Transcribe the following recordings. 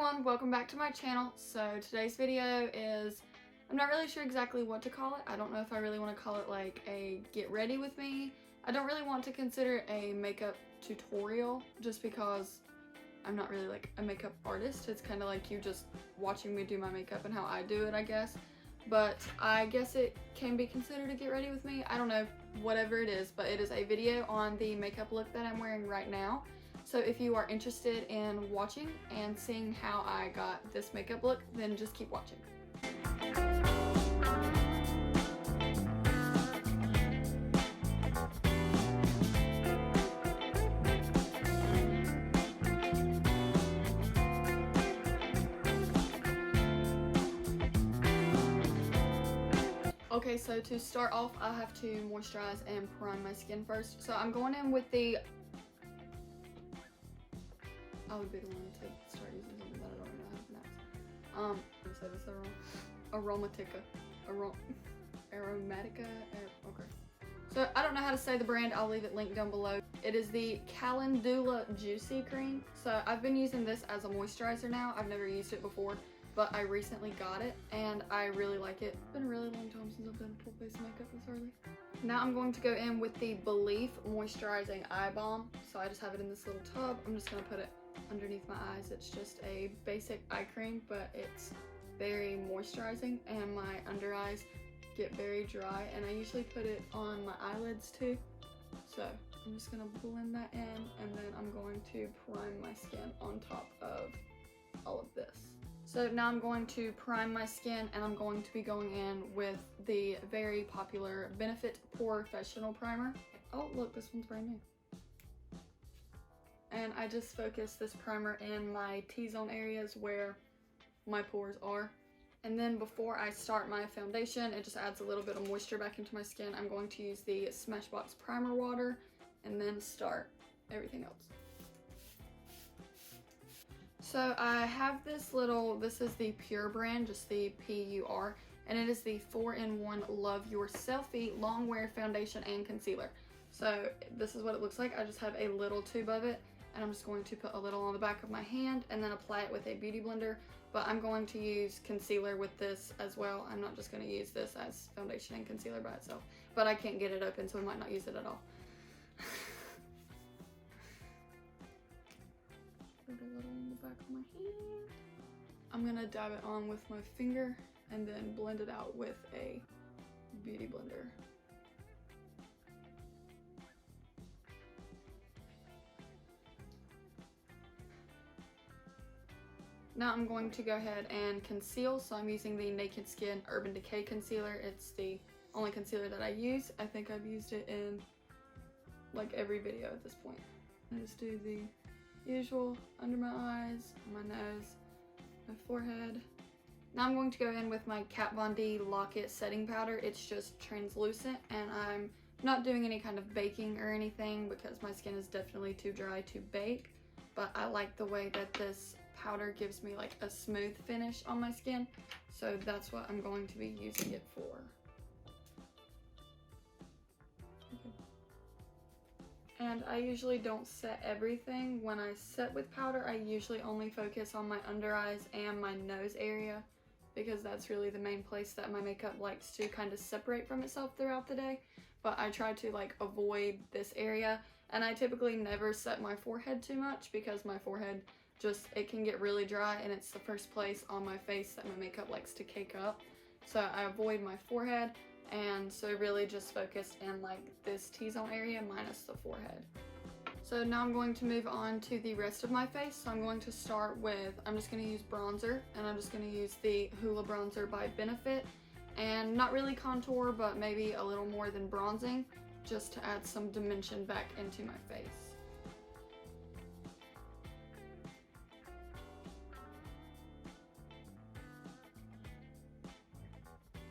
everyone, welcome back to my channel. So today's video is, I'm not really sure exactly what to call it. I don't know if I really want to call it like a get ready with me. I don't really want to consider it a makeup tutorial just because I'm not really like a makeup artist. It's kind of like you just watching me do my makeup and how I do it, I guess. But I guess it can be considered a get ready with me. I don't know, whatever it is, but it is a video on the makeup look that I'm wearing right now. So if you are interested in watching and seeing how I got this makeup look, then just keep watching. Okay, so to start off, I have to moisturize and prime my skin first. So I'm going in with the... I would be the one to start using something that I don't know how to pronounce. I'm gonna say this wrong. Aromatica. Okay. So I don't know how to say the brand. I'll leave it linked down below. It is the Calendula Juicy Cream. So I've been using this as a moisturizer now. I've never used it before, but I recently got it and I really like it. It's been a really long time since I've done full face makeup this early. Now I'm going to go in with the Belief Moisturizing Eye Balm. So I just have it in this little tub. I'm just gonna put it underneath my eyes. It's just a basic eye cream, but it's very moisturizing and my under eyes get very dry, and I usually put it on my eyelids too. So I'm just gonna blend that in, and then I'm going to prime my skin on top of all of this. So now I'm going to prime my skin, and I'm going to be going in with the very popular Benefit Professional Primer. Oh look, this one's brand new. And I just focus this primer in my T-zone areas where my pores are. And then before I start my foundation, it just adds a little bit of moisture back into my skin. I'm going to use the Smashbox Primer Water and then start everything else. So I have this is the Pure brand, just the P-U-R, and it is the 4-in-1 Love Your Selfie Long Wear Foundation and Concealer. So this is what it looks like. I just have a little tube of it, and I'm just going to put a little on the back of my hand and then apply it with a beauty blender. But I'm going to use concealer with this as well. I'm not just going to use this as foundation and concealer by itself. But I can't get it open, so I might not use it at all. Put a little on the back of my hand. I'm going to dab it on with my finger and then blend it out with a beauty blender. Now I'm going to go ahead and conceal, so I'm using the Naked Skin Urban Decay Concealer. It's the only concealer that I use. I think I've used it in like every video at this point. I just do the usual under my eyes, my nose, my forehead. Now I'm going to go in with my Kat Von D Lock It Setting Powder. It's just translucent, and I'm not doing any kind of baking or anything because my skin is definitely too dry to bake. But I like the way that this powder gives me like a smooth finish on my skin, so that's what I'm going to be using it for. Okay. And I usually don't set everything. When I set with powder, I usually only focus on my under eyes and my nose area because that's really the main place that my makeup likes to kind of separate from itself throughout the day. But I try to like avoid this area, and I typically never set my forehead too much because my forehead it can get really dry, and it's the first place on my face that my makeup likes to cake up. So I avoid my forehead, and so really just focused in like this T-zone area minus the forehead. So now I'm going to move on to the rest of my face. So I'm going to start with, I'm just going to use bronzer, and I'm just going to use the Hoola Bronzer by Benefit. And not really contour, but maybe a little more than bronzing, just to add some dimension back into my face.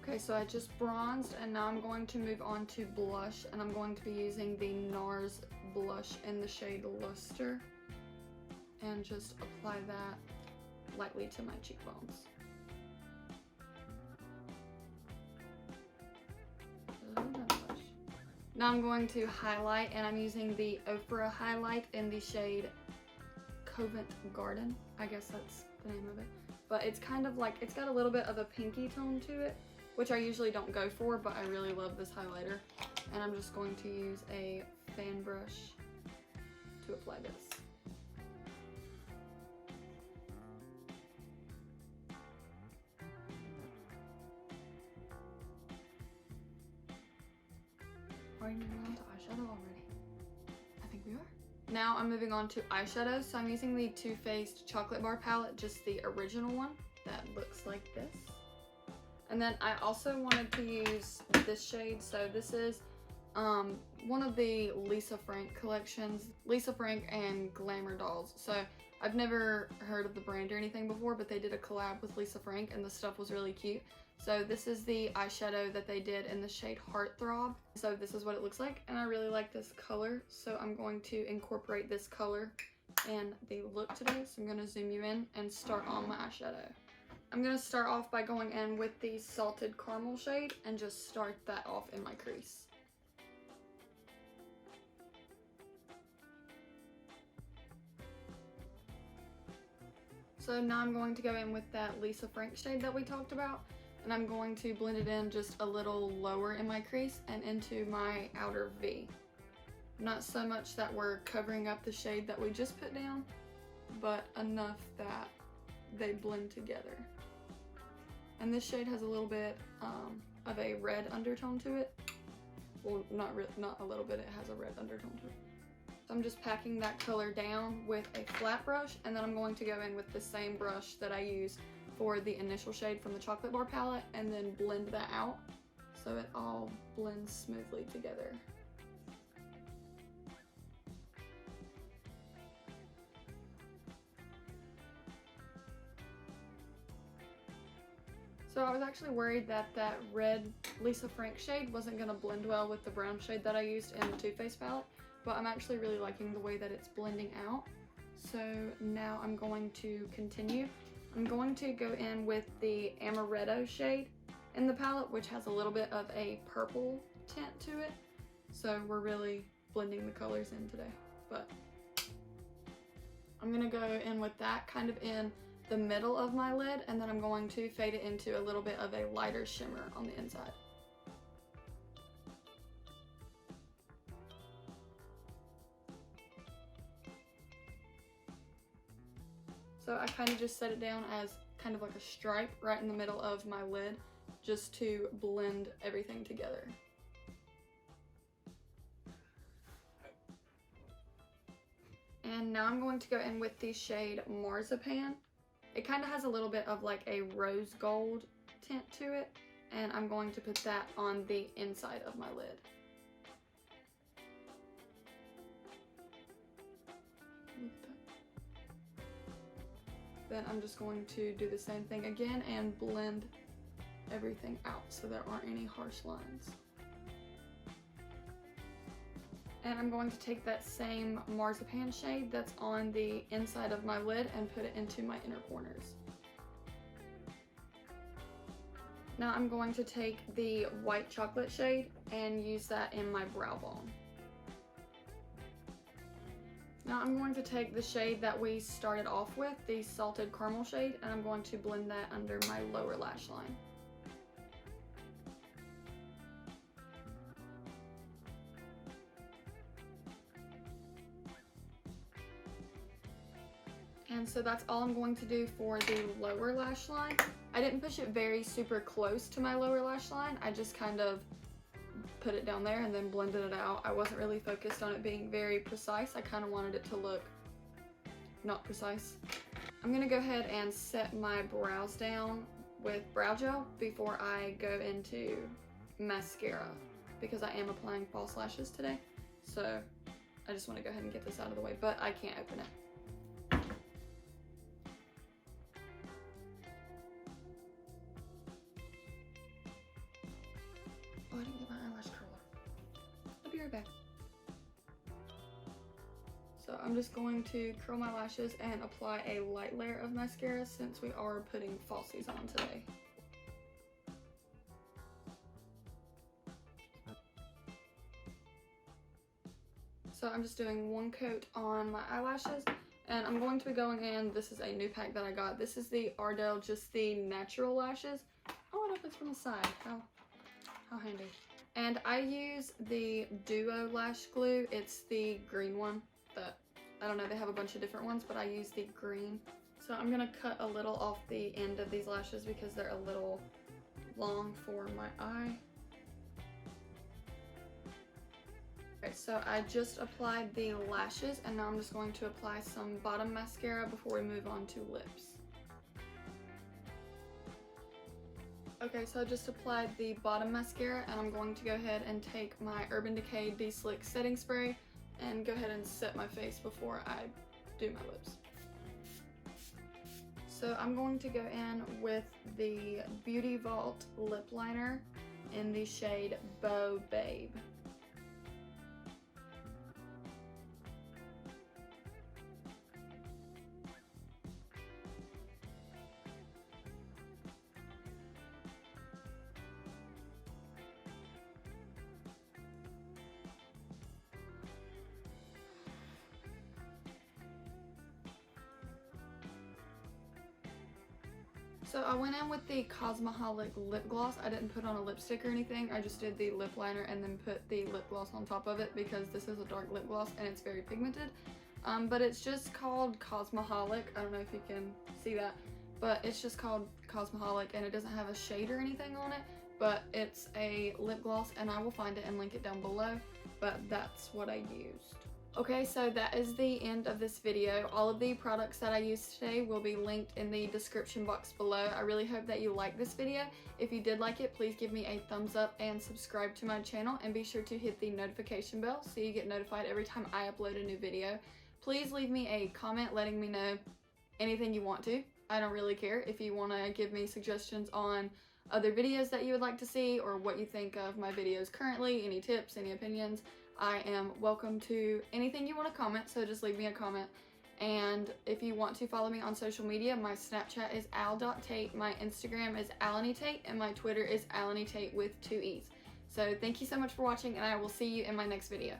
Okay, so I just bronzed, and now I'm going to move on to blush, and I'm going to be using the NARS blush in the shade Luster, and just apply that lightly to my cheekbones. Now I'm going to highlight, and I'm using the Ofra highlight in the shade Covent Garden. I guess that's the name of it. But it's kind of like, it's got a little bit of a pinky tone to it, which I usually don't go for, but I really love this highlighter. And I'm just going to use a fan brush to apply this. Are we moving on to eyeshadow already? I think we are. Now I'm moving on to eyeshadow. So I'm using the Too Faced Chocolate Bar palette, just the original one that looks like this. And then I also wanted to use this shade. So this is one of the Lisa Frank collections, Lisa Frank and Glamour Dolls. So I've never heard of the brand or anything before, but they did a collab with Lisa Frank and the stuff was really cute. So this is the eyeshadow that they did in the shade Heartthrob. So this is what it looks like, and I really like this color. So I'm going to incorporate this color in the look today. So I'm gonna zoom you in and start on my eyeshadow. I'm gonna start off by going in with the Salted Caramel shade and just start that off in my crease. So now I'm going to go in with that Lisa Frank shade that we talked about, and I'm going to blend it in just a little lower in my crease and into my outer V. Not so much that we're covering up the shade that we just put down, but enough that they blend together. And this shade has a little bit of a red undertone to it. Well, not a little bit, it has a red undertone to it. So I'm just packing that color down with a flat brush, and then I'm going to go in with the same brush that I used for the initial shade from the Chocolate Bar palette and then blend that out so it all blends smoothly together. So I was actually worried that that red Lisa Frank shade wasn't going to blend well with the brown shade that I used in the Too Faced palette, but I'm actually really liking the way that it's blending out. So now I'm going to continue. I'm going to go in with the Amaretto shade in the palette, which has a little bit of a purple tint to it. So we're really blending the colors in today. But I'm gonna go in with that kind of in the middle of my lid, and then I'm going to fade it into a little bit of a lighter shimmer on the inside. So I kind of just set it down as kind of like a stripe right in the middle of my lid, just to blend everything together. And now I'm going to go in with the shade Marzipan. It kind of has a little bit of like a rose gold tint to it, and I'm going to put that on the inside of my lid. Then I'm just going to do the same thing again and blend everything out so there aren't any harsh lines. And I'm going to take that same Marzipan shade that's on the inside of my lid and put it into my inner corners. Now I'm going to take the white chocolate shade and use that in my brow bone. Now I'm going to take the shade that we started off with, the Salted Caramel shade, and I'm going to blend that under my lower lash line. And so that's all I'm going to do for the lower lash line. I didn't push it very super close to my lower lash line. I just kind of put it down there and then blended it out. I wasn't really focused on it being very precise. I kind of wanted it to look not precise. I'm gonna go ahead and set my brows down with brow gel before I go into mascara, because I am applying false lashes today. So I just want to go ahead and get this out of the way, but I can't open it. Oh, I didn't get my eyelash curler. I'll be right back. So I'm just going to curl my lashes and apply a light layer of mascara since we are putting falsies on today. So I'm just doing one coat on my eyelashes And I'm going to be going in, this is a new pack that I got. This is the Ardell, just the natural lashes. Oh, it opens from the side. How handy. And I use the Duo Lash Glue. It's the green one that, I don't know, they have a bunch of different ones, but I use the green. So I'm gonna cut a little off the end of these lashes because they're a little long for my eye. Okay, so I just applied the lashes and now I'm just going to apply some bottom mascara before we move on to lips. Okay, so I just applied the bottom mascara and I'm going to go ahead and take my Urban Decay De-Slick Setting Spray and go ahead and set my face before I do my lips. So I'm going to go in with the Beauty Vault Lip Liner in the shade Beau Babe. So I went in with the Cosmoholic lip gloss. I didn't put on a lipstick or anything. I just did the lip liner and then put the lip gloss on top of it because this is a dark lip gloss and it's very pigmented. But it's just called Cosmoholic. I don't know if you can see that, but it's just called Cosmoholic and it doesn't have a shade or anything on it, but it's a lip gloss and I will find it and link it down below, but that's what I used. Okay, so that is the end of this video. All of the products that I used today will be linked in the description box below. I really hope that you liked this video. If you did like it, please give me a thumbs up and subscribe to my channel and be sure to hit the notification bell so you get notified every time I upload a new video. Please leave me a comment letting me know anything you want to. I don't really care if you want to give me suggestions on other videos that you would like to see or what you think of my videos currently, any tips, any opinions. I am welcome to anything you want to comment, so just leave me a comment. And if you want to follow me on social media, my Snapchat is al.tate, my Instagram is alanytate, and my Twitter is alanytate with 2 E's. So thank you so much for watching, and I will see you in my next video.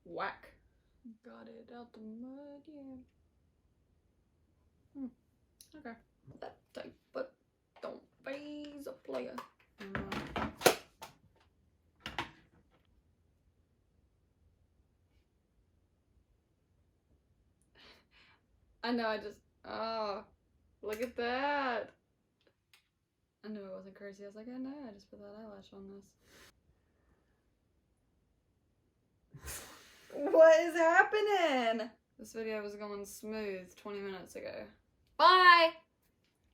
Whack. Got it out the mud, yeah. Okay. That type, but don't phase a player. I know, look at that. I knew it wasn't crazy. I was like, I know, I just put that eyelash on this. What is happening? This video was going smooth 20 minutes ago. Bye!